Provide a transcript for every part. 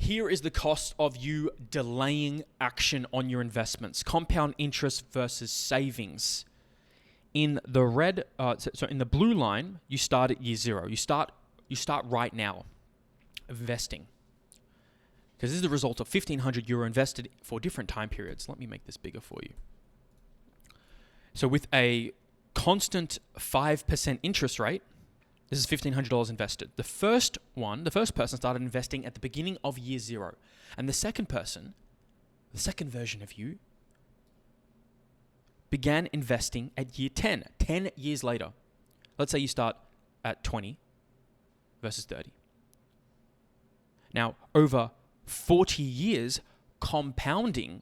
Here is the cost of you delaying action on your investments. Compound interest versus savings. In the red, so in the blue line, you start at year zero. You start right now investing. Because this is the result of €1,500 invested for different time periods. Let me make this bigger for you. So with a constant 5% interest rate, this is $1,500 invested. The first person started investing at the beginning of year zero. And the second person, the second version of you, began investing at year 10 years later. Let's say you start at 20 versus 30. Now, over 40 years compounding,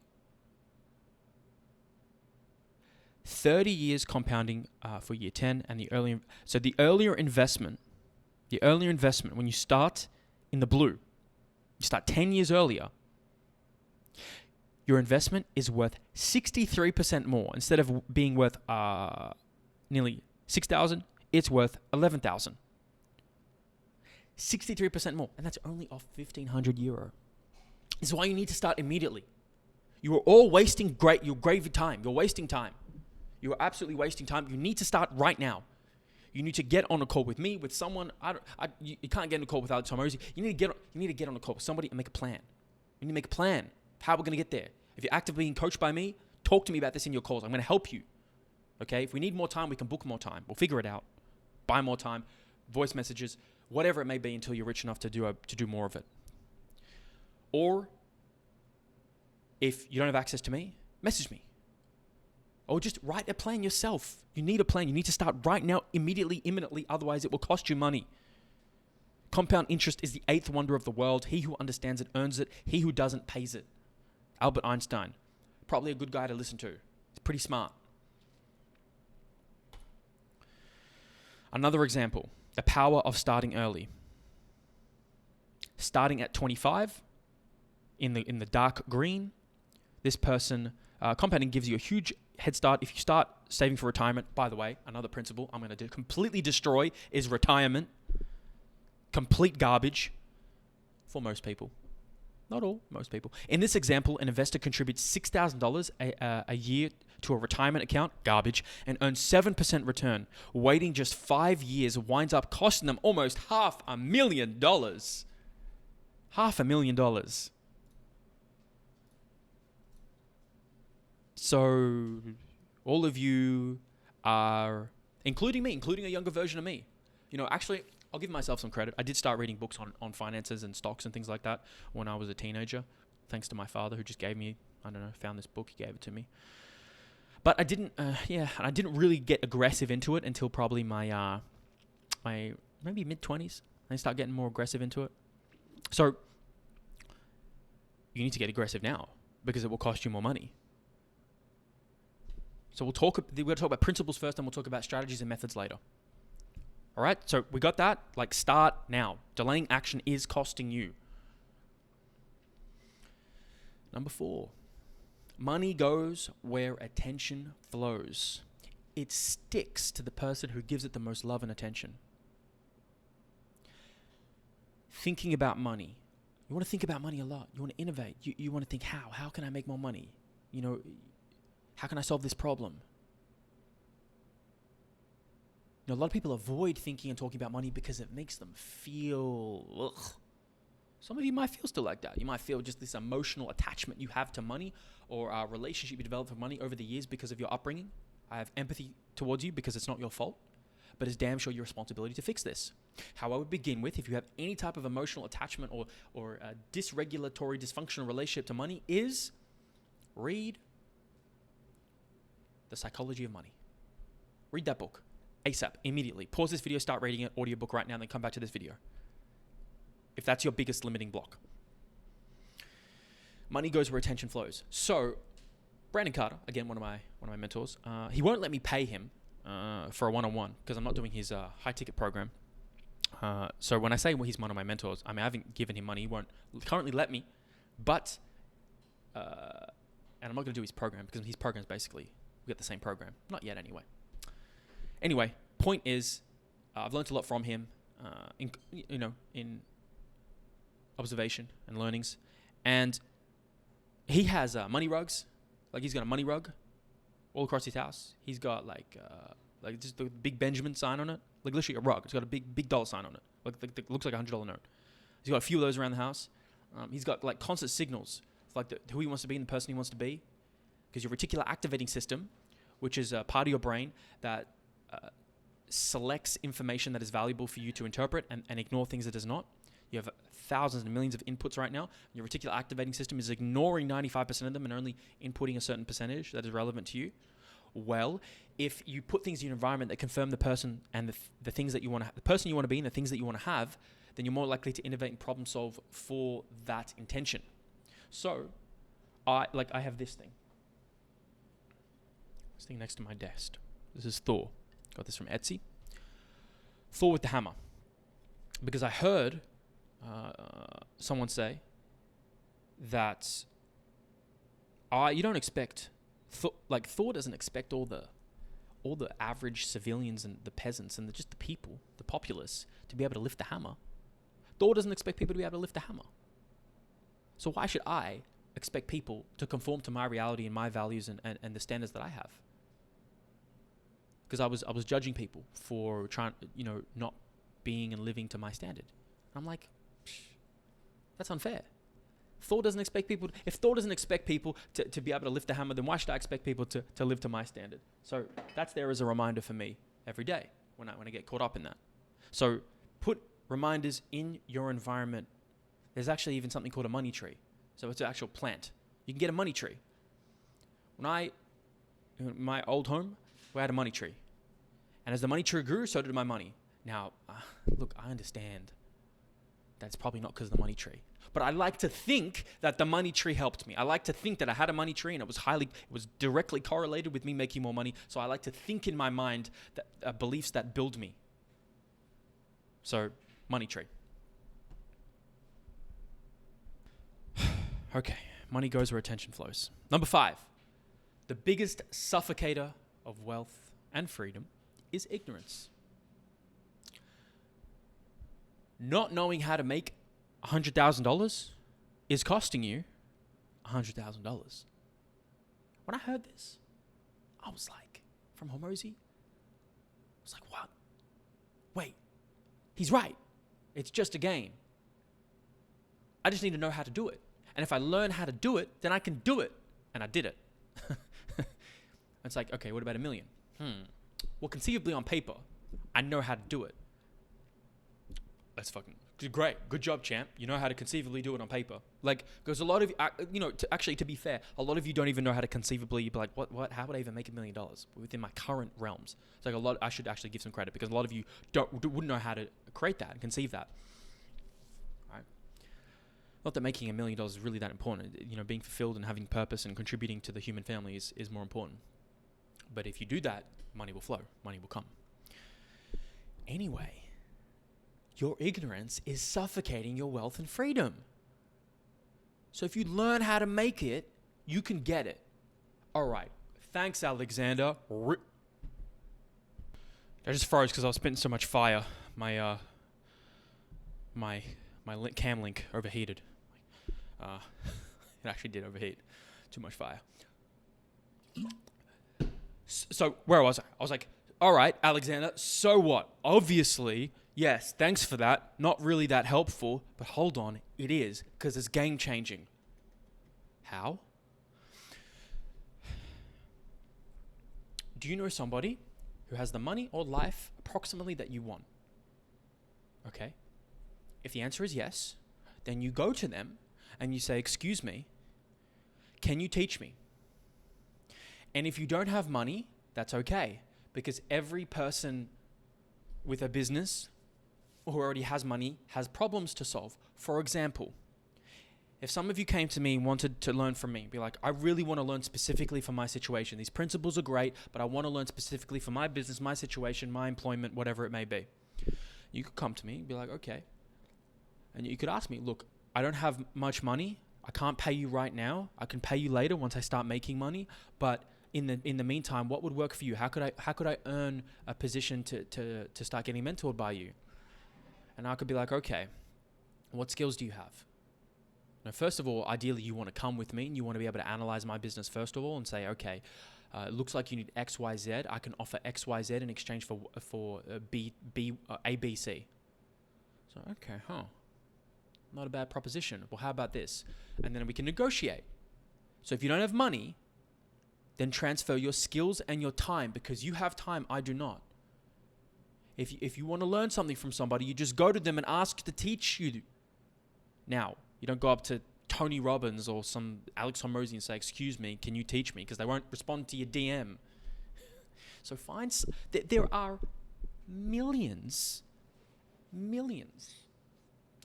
30 years compounding for year 10 and the earlier investment when you start in the blue, you start 10 years earlier, your investment is worth 63% more. Instead of being worth nearly 6,000, it's worth 11,000. 63% more, and that's only off €1,500. This is why you need to start immediately. You are all wasting your great time. You're wasting time. You are absolutely wasting time. You need to start right now. You need to get on a call with me, with someone. You can't get on a call without Tom Rosie. You need to get on a call with somebody and make a plan. You need to make a plan. How we're going to get there. If you're actively being coached by me, talk to me about this in your calls. I'm going to help you. Okay? If we need more time, we can book more time. We'll figure it out. Buy more time, voice messages, whatever it may be, until you're rich enough to do more of it. Or if you don't have access to me, message me. Or just write a plan yourself. You need a plan. You need to start right now, immediately, imminently. Otherwise, it will cost you money. Compound interest is the eighth wonder of the world. He who understands it earns it. He who doesn't pays it. Albert Einstein. Probably a good guy to listen to. He's pretty smart. Another example. The power of starting early. Starting at 25 in the dark green. This person, compounding gives you a huge head start. If you start saving for retirement, by the way, another principle I'm going to completely destroy is retirement. Complete garbage for most people. Not all, most people. In this example, an investor contributes $6,000 a year to a retirement account, garbage, and earns 7% return. Waiting just 5 years winds up costing them almost $500,000. $500,000. So all of you are, including me, including a younger version of me. Actually, I'll give myself some credit. I did start reading books on finances and stocks and things like that when I was a teenager, thanks to my father who just gave me, found this book, he gave it to me. But I didn't really get aggressive into it until probably my maybe mid-20s. I start getting more aggressive into it. So you need to get aggressive now because it will cost you more money. So we're going to talk about principles first, and we'll talk about strategies and methods later. All right, so we got that. Start now. Delaying action is costing you. Number 4, money goes where attention flows. It sticks to the person who gives it the most love and attention. Thinking about money. You want to think about money a lot. You want to innovate. You want to think, how can I make more money? How can I solve this problem? A lot of people avoid thinking and talking about money because it makes them feel, ugh. Some of you might feel still like that. You might feel just this emotional attachment you have to money, or a relationship you developed with money over the years because of your upbringing. I have empathy towards you because it's not your fault, but it's damn sure your responsibility to fix this. How I would begin with, if you have any type of emotional attachment or a dysregulatory, dysfunctional relationship to money, is read The Psychology of Money. Read that book. ASAP, immediately. Pause this video, start reading it, audiobook right now, and then come back to this video. If that's your biggest limiting block. Money goes where attention flows. So, Brandon Carter, again, one of my mentors, he won't let me pay him for a one-on-one because I'm not doing his high-ticket program. So when I say he's one of my mentors, I haven't given him money. He won't currently let me, but and I'm not going to do his program because his program is basically we get the same program. Not yet, anyway. Anyway, point is, I've learned a lot from him. observation and learnings. And he has money rugs. Like he's got a money rug all across his house. He's got like just the big Benjamin sign on it. Like literally a rug. It's got a big dollar sign on it. Like looks like $100 note. He's got a few of those around the house. He's got like constant signals. It's like who he wants to be and the person he wants to be. Because your reticular activating system, which is a part of your brain that selects information that is valuable for you to interpret and ignore things that does not. You have thousands and millions of inputs right now. Your reticular activating system is ignoring 95% of them and only inputting a certain percentage that is relevant to you. Well, if you put things in your environment that confirm the person and the things that you want to, the person you want to be and the things that you want to have, then you're more likely to innovate and problem solve for that intention. So, I have this thing. This thing next to my desk. This is Thor. Got this from Etsy. Thor with the hammer. Because I heard someone say that you don't expect Thor doesn't expect all the average civilians and the peasants and just the people, the populace, to be able to lift the hammer. Thor doesn't expect people to be able to lift the hammer. So why should I expect people to conform to my reality and my values and the standards that I have? Because I was judging people for trying, not being and living to my standard. I'm like, that's unfair. Thor doesn't expect people. If Thor doesn't expect people to be able to lift the hammer, then why should I expect people to live to my standard? So that's there as a reminder for me every day when I get caught up in that. So put reminders in your environment. There's actually even something called a money tree. So it's an actual plant. You can get a money tree. In my old home, we had a money tree. And as the money tree grew, so did my money. Now, look, I understand that's probably not because of the money tree. But I like to think that the money tree helped me. I like to think that I had a money tree and it was directly correlated with me making more money. So I like to think in my mind that beliefs that build me. So, money tree. Okay, money goes where attention flows. Number 5, the biggest suffocator of wealth and freedom is ignorance. Not knowing how to make $100,000 is costing you $100,000. When I heard this, I was like, from Hormozi, I was like, what? Wait, he's right. It's just a game. I just need to know how to do it. And if I learn how to do it, then I can do it. And I did it. It's like, okay, what about $1 million? Well, conceivably on paper, I know how to do it. That's fucking great. Good job, champ. You know how to conceivably do it on paper. Like, because a lot of, to be fair, a lot of you don't even know how to conceivably be like, what, how would I even make $1 million within my current realms? It's like I should actually give some credit because a lot of you wouldn't know how to create that and conceive that. Right? Not that making $1 million is really that important. Being fulfilled and having purpose and contributing to the human family is more important. But if you do that, money will flow. Money will come. Anyway, your ignorance is suffocating your wealth and freedom. So if you learn how to make it, you can get it. All right. Thanks, Alexander. I just froze because I was spitting so much fire. My cam link overheated. It actually did overheat. Too much fire. So where was I? I was like, all right, Alexander, so what? Obviously, yes, thanks for that. Not really that helpful, but hold on, it is, because it's game changing. How? Do you know somebody who has the money or life approximately that you want? Okay. If the answer is yes, then you go to them and you say, excuse me, can you teach me? And if you don't have money, that's okay, because every person with a business who already has money has problems to solve. For example, if some of you came to me and wanted to learn from me, be like, I really want to learn specifically for my situation. These principles are great, but I want to learn specifically for my business, my situation, my employment, whatever it may be. You could come to me and be like, okay. And you could ask me, look, I don't have much money. I can't pay you right now. I can pay you later once I start making money. But in the meantime, what would work for you? How could I earn a position to start getting mentored by you? And I could be like, okay, what skills do you have? Now, first of all, ideally, you want to come with me and you want to be able to analyze my business first of all and say, okay, it looks like you need X, Y, Z. I can offer X, Y, Z in exchange for A, B, C. So, okay, not a bad proposition. Well, how about this? And then we can negotiate. So if you don't have money, then transfer your skills and your time, because you have time, I do not. If you want to learn something from somebody, you just go to them and ask to teach you. Now, you don't go up to Tony Robbins or some Alex Hormozy and say, excuse me, can you teach me? Because they won't respond to your DM. So there are millions,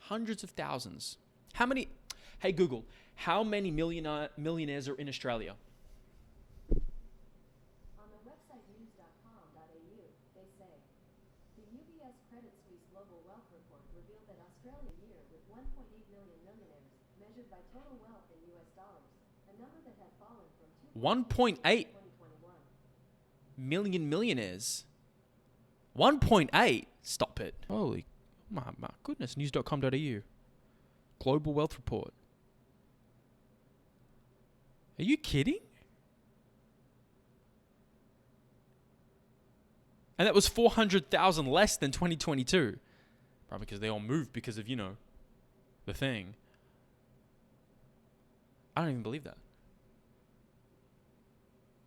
hundreds of thousands. Hey Google, how many millionaires are in Australia? On the website news.com.au, they say, the UBS Credit Suisse Global Wealth Report revealed that Australia year with 1.8 million millionaires, measured by total wealth in US dollars, a number that had fallen from 1.8 2021. million millionaires. 1.8? Stop it. Holy, my goodness. News.com.au. Global Wealth Report. Are you kidding? And that was 400,000 less than 2022. Probably because they all moved because of, the thing. I don't even believe that.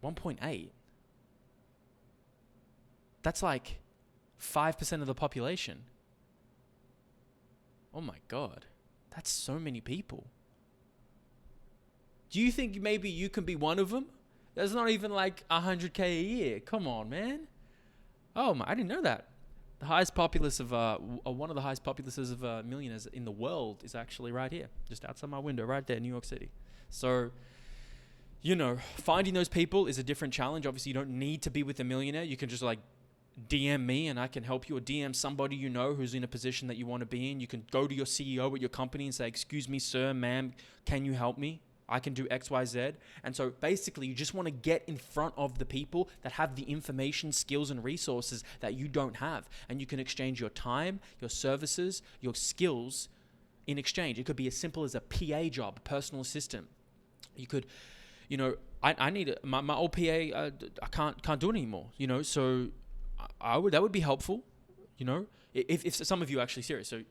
1.8. That's like 5% of the population. Oh my God. That's so many people. Do you think maybe you can be one of them? That's not even like 100K a year. Come on, man. Oh, I didn't know that. The highest populace of one of the highest populaces of millionaires in the world is actually right here, just outside my window, right there, New York City. So, finding those people is a different challenge. Obviously, you don't need to be with a millionaire. You can just DM me and I can help you, or DM somebody who's in a position that you want to be in. You can go to your CEO at your company and say, excuse me, sir, ma'am, can you help me? I can do X, Y, Z. And so basically you just want to get in front of the people that have the information, skills, and resources that you don't have. And you can exchange your time, your services, your skills in exchange. It could be as simple as a PA job, personal assistant. You could, I need my old PA, I can't do it anymore, so that would be helpful, if some of you are actually serious. So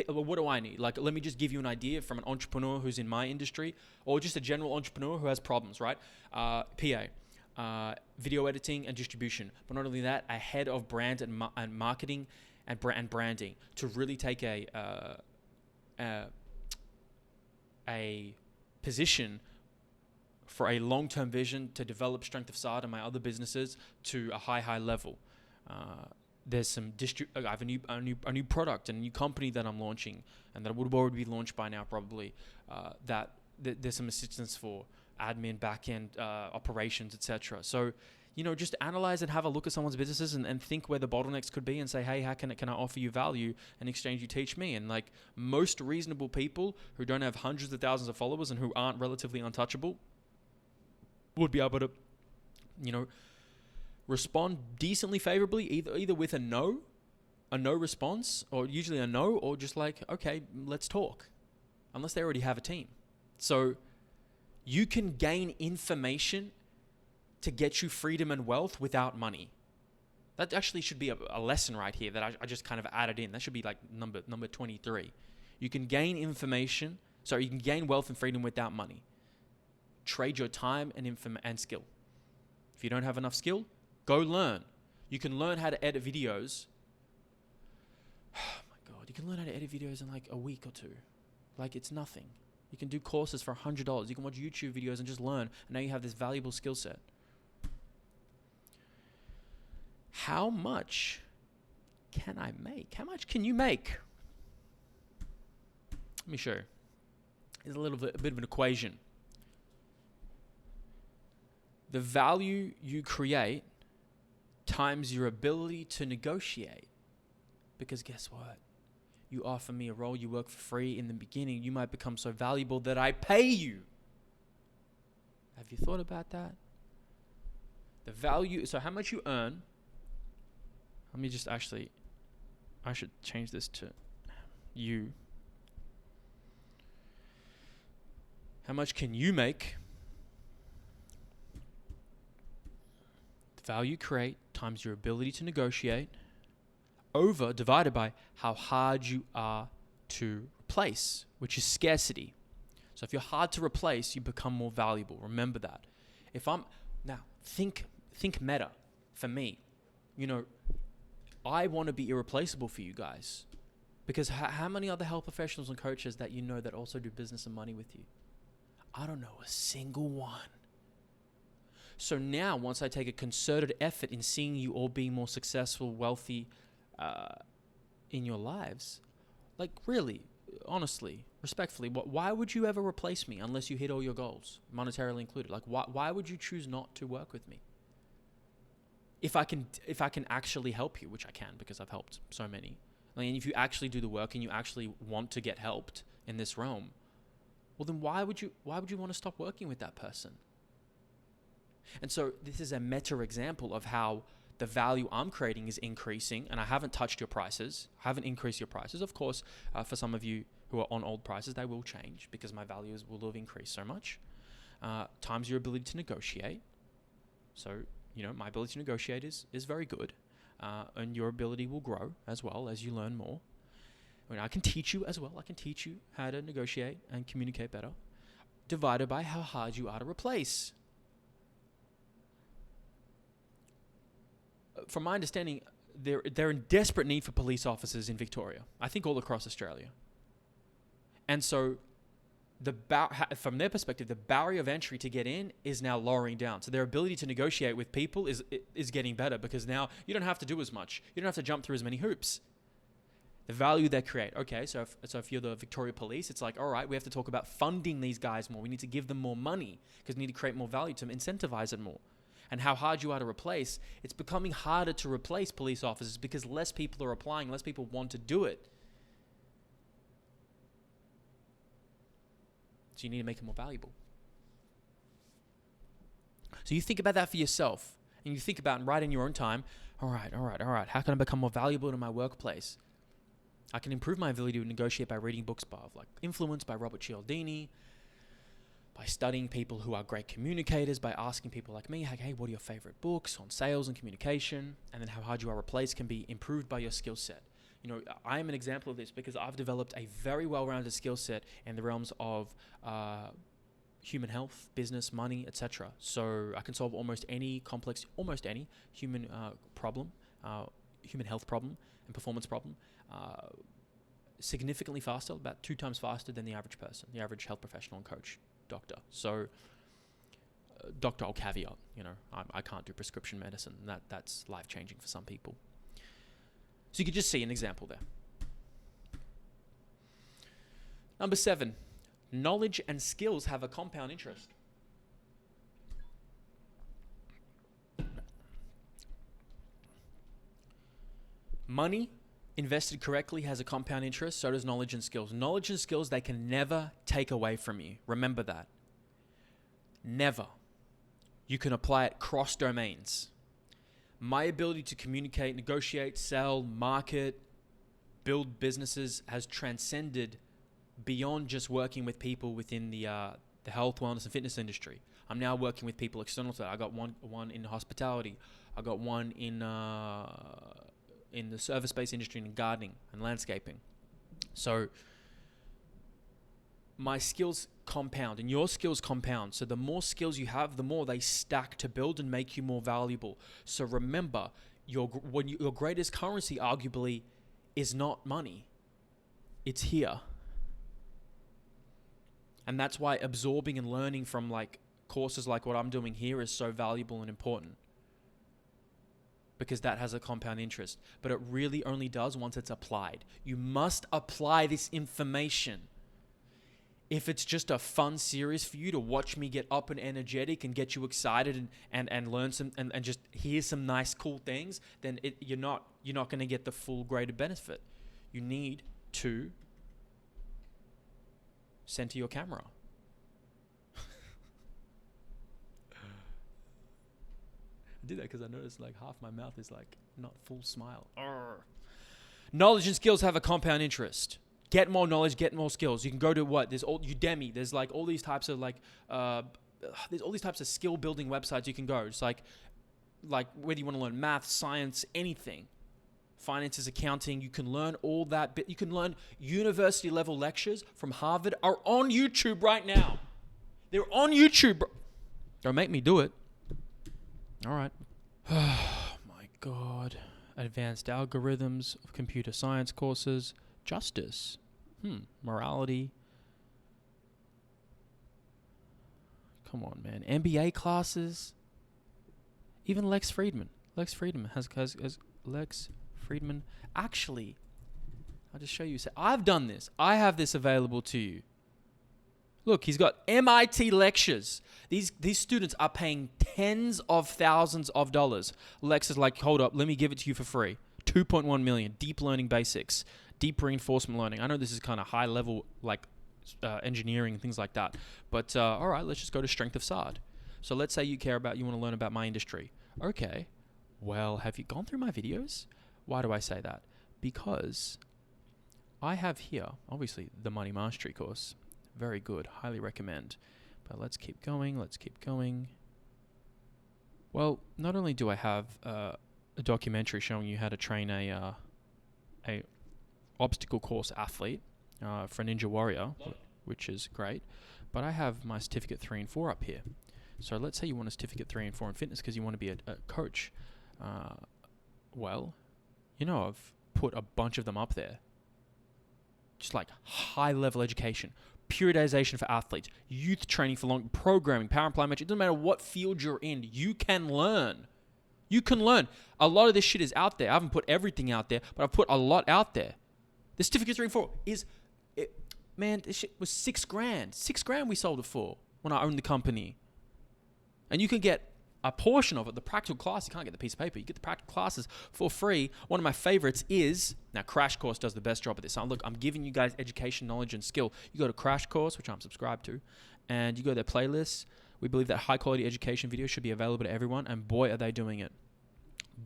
what do I need? Let me just give you an idea from an entrepreneur who's in my industry, or just a general entrepreneur who has problems, right? PA, video editing and distribution. But not only that, a head of brand and marketing and branding to really take a position for a long-term vision to develop Strength of Sard and my other businesses to a high level. There's some I have a new product and a new company that I'm launching, and that would already be launched by now probably. There's some assistance for admin, back-end operations, etc. So, just analyze and have a look at someone's businesses and think where the bottlenecks could be, and say, hey, how can I offer you value in exchange you teach me? And most reasonable people who don't have hundreds of thousands of followers and who aren't relatively untouchable would be able to, respond decently favorably, either with a no response, or usually a no, or just okay, let's talk, unless they already have a team. So you can gain information to get you freedom and wealth without money. That actually should be a lesson right here that I just kind of added in. That should be number 23. You can gain you can gain wealth and freedom without money. Trade your time and skill. If you don't have enough skill, go learn. You can learn how to edit videos. Oh my God. You can learn how to edit videos in a week or two. It's nothing. You can do courses for $100. You can watch YouTube videos and just learn. And now you have this valuable skill set. How much can I make? How much can you make? Let me show you. It's a bit of an equation. The value you create times your ability to negotiate. Because guess what? You offer me a role, you work for free. In the beginning, you might become so valuable that I pay you. Have you thought about that? The value, so how much you earn. Let me just I should change this to you. How much can you make? The value you create times your ability to negotiate divided by how hard you are to replace, which is scarcity. So if you're hard to replace, you become more valuable. Remember that. Now think meta for me. I want to be irreplaceable for you guys, because how many other health professionals and coaches that that also do business and money with you? I don't know a single one. So now, once I take a concerted effort in seeing you all being more successful, wealthy in your lives, like really, honestly, respectfully, why would you ever replace me unless you hit all your goals, monetarily included? Like, why would you choose not to work with me? If I can actually help you, which I can because I've helped so many. I mean, if you actually do the work and you actually want to get helped in this realm, well, then why would you want to stop working with that person? And so this is a meta example of how the value I'm creating is increasing, and I haven't touched your prices. I haven't increased your prices. Of course, for some of you who are on old prices, they will change because my values will have increased so much. Times your ability to negotiate. So, my ability to negotiate is very good, and your ability will grow as well as you learn more. I can teach you as well. I can teach you how to negotiate and communicate better, divided by how hard you are to replace. From my understanding, they're in desperate need for police officers in Victoria. I think all across Australia. And so, from their perspective, the barrier of entry to get in is now lowering down. So their ability to negotiate with people is getting better, because now you don't have to do as much. You don't have to jump through as many hoops. The value they create. Okay, so if you're the Victoria Police, it's like, all right, we have to talk about funding these guys more. We need to give them more money because we need to create more value to incentivize it more. And how hard you are to replace, it's becoming harder to replace police officers because less people are applying, less people want to do it. So you need to make it more valuable. So you think about that for yourself, and you think about, and write in your own time, all right, how can I become more valuable in my workplace? I can improve my ability to negotiate by reading books like Influence by Robert Cialdini, by studying people who are great communicators, by asking people like me, hey, what are your favorite books on sales and communication? And then how hard you are replaced can be improved by your skill set. I am an example of this because I've developed a very well-rounded skill set in the realms of human health, business, money, etc. So I can solve almost any human problem, human health problem and performance problem significantly faster, about 2 times faster than the average person, the average health professional and coach, doctor. So doctor, I'll caveat, I can't do prescription medicine. That's life-changing for some people. So you could just see an example there. Number 7, knowledge and skills have a compound interest. Money invested correctly has a compound interest, so does knowledge and skills. Knowledge and skills, they can never take away from you. Remember that. Never. You can apply it cross domains. My ability to communicate, negotiate, sell, market, build businesses has transcended beyond just working with people within the health, wellness, and fitness industry. I'm now working with people external to that. I got one in hospitality. I got one in the service-based industry, in gardening and landscaping. So my skills compound and your skills compound. So the more skills you have, the more they stack to build and make you more valuable. So remember, your greatest currency arguably is not money. It's here. And that's why absorbing and learning from courses like what I'm doing here is so valuable and important. Because that has a compound interest. But it really only does once it's applied. You must apply this information. If it's just a fun series for you to watch me get up and energetic and get you excited and learn some and just hear some nice cool things, then you're not going to get the full greater benefit. You need to center your camera. I did that because I noticed half my mouth is not full smile. Arrgh. Knowledge and skills have a compound interest. Get more knowledge, get more skills. You can go to what? There's all Udemy. There's like all these types of there's all these types of skill building websites you can go. It's like whether you want to learn math, science, anything, finances, accounting, you can learn all that. You can learn university level lectures from Harvard are on YouTube right now. They're on YouTube. Don't make me do it. All right. Oh my God. Advanced algorithms, computer science courses, justice, morality. Come on, man. MBA classes. Even Lex Friedman. Lex Friedman has Lex Friedman. Actually, I'll just show you. So I've done this. I have this available to you. Look, he's got MIT lectures. These students are paying tens of thousands of dollars. Lex is like, hold up, let me give it to you for free. 2.1 million, deep learning basics, deep reinforcement learning. I know this is kind of high level, like engineering and things like that. But all right, let's just go to Strength of SARD. So let's say you want to learn about my industry. Okay, well, have you gone through my videos? Why do I say that? Because I have here, obviously, the Money Mastery course. Very good. Highly recommend. But let's keep going. Well, not only do I have a documentary showing you how to train a obstacle course athlete for Ninja Warrior, which is great, but I have my certificate 3 and 4 up here. So let's say you want a certificate 3 and 4 in fitness because you want to be a coach. Well, I've put a bunch of them up there. Just like high level education. Periodization for athletes, youth training for long, programming, power and plyometry. It doesn't matter what field you're in, you can learn. You can learn. A lot of this shit is out there. I haven't put everything out there, but I've put a lot out there. The certificate 3 and 4 this shit was $6,000. $6,000 we sold it for when I owned the company. And you can get a portion of it, the practical class. You can't get the piece of paper. You get the practical classes for free. One of my favorites is, now Crash Course does the best job at this. Look, I'm giving you guys education, knowledge, and skill. You go to Crash Course, which I'm subscribed to, and you go to their playlists. We believe that high-quality education videos should be available to everyone, and boy, are they doing it.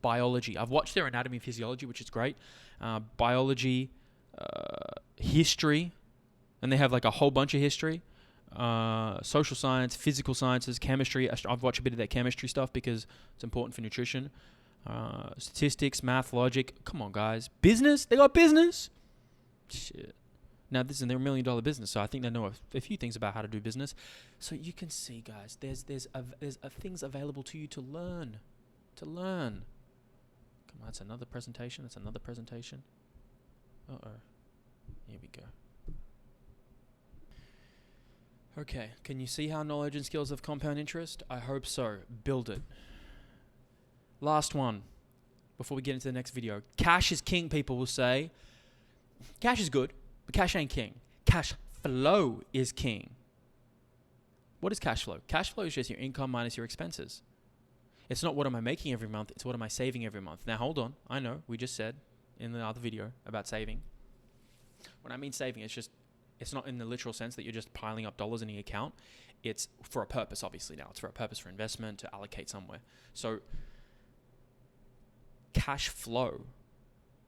Biology. I've watched their anatomy and physiology, which is great. Biology, history, and they have like a whole bunch of history. Social science, physical sciences, chemistry. I've watched a bit of their chemistry stuff because it's important for nutrition. Statistics, math, logic. Come on, guys. Business? They got business? Shit. Now, they're $1 million business, so I think they know a few things about how to do business. So you can see, guys, there's things available to you to learn. Come on, that's another presentation. Uh-oh. Here we go. Okay, can you see how knowledge and skills have compound interest? I hope so. Build it. Last one, before we get into the next video. Cash is king, people will say. Cash is good, but cash ain't king. Cash flow is king. What is cash flow? Cash flow is just your income minus your expenses. It's not what am I making every month, it's what am I saving every month. Now hold on, I know, we just said in the other video about saving. When I mean saving, it's not in the literal sense that you're just piling up dollars in your account. It's for a purpose, obviously now. It's for a purpose, for investment, to allocate somewhere. So cash flow,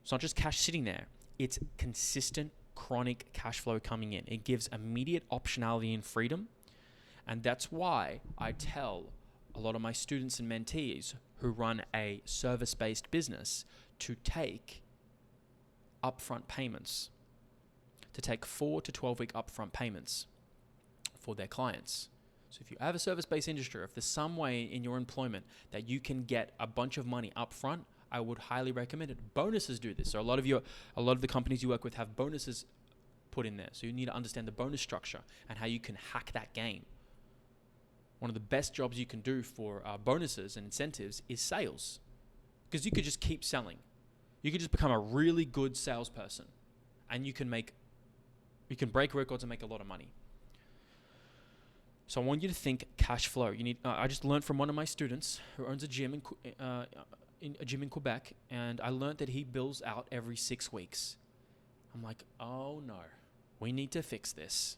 it's not just cash sitting there. It's consistent, chronic cash flow coming in. It gives immediate optionality and freedom. And that's why I tell a lot of my students and mentees who run a service-based business to take upfront payments, to take 4 to 12-week upfront payments for their clients. So if you have a service-based industry, if there's some way in your employment that you can get a bunch of money upfront, I would highly recommend it. Bonuses do this. So a lot of the companies you work with have bonuses put in there. So you need to understand the bonus structure and how you can hack that game. One of the best jobs you can do for bonuses and incentives is sales, because you could just keep selling. You could just become a really good salesperson, and you can break records and make a lot of money. So I want you to think cash flow. I just learned from one of my students who owns a gym in Quebec, and I learned that he bills out every 6 weeks. I'm like, oh no, we need to fix this,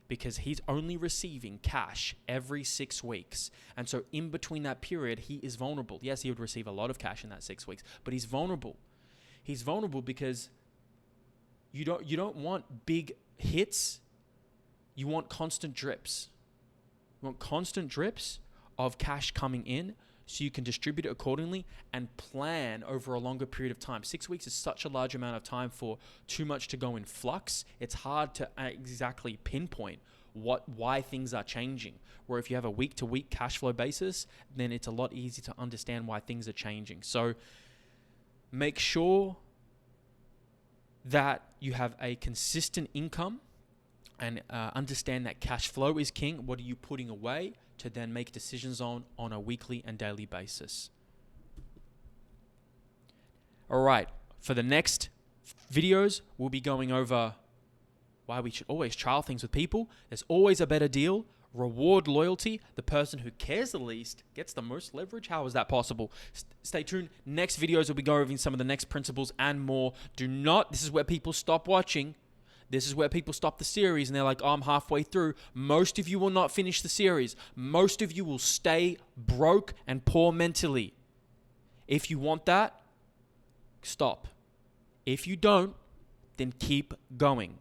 because he's only receiving cash every 6 weeks. And so in between that period, he is vulnerable. Yes, he would receive a lot of cash in that 6 weeks, but he's vulnerable. He's vulnerable because You don't want big hits. You want constant drips. You want constant drips of cash coming in so you can distribute it accordingly and plan over a longer period of time. 6 weeks is such a large amount of time for too much to go in flux. It's hard to exactly pinpoint why things are changing. Where if you have a week-to-week cash flow basis, then it's a lot easier to understand why things are changing. So make sure that you have a consistent income and understand that cash flow is king. What are you putting away to then make decisions on a weekly and daily basis? All right, for the next videos, we'll be going over why we should always trial things with people. There's always a better deal. Reward loyalty. The person who cares the least gets the most leverage. How is that possible? Stay tuned. Next videos, we'll be going over some of the next principles and more. This is where people stop watching. This is where people stop the series and they're like, oh, I'm halfway through. Most of you will not finish the series. Most of you will stay broke and poor mentally. If you want that, stop. If you don't, then keep going.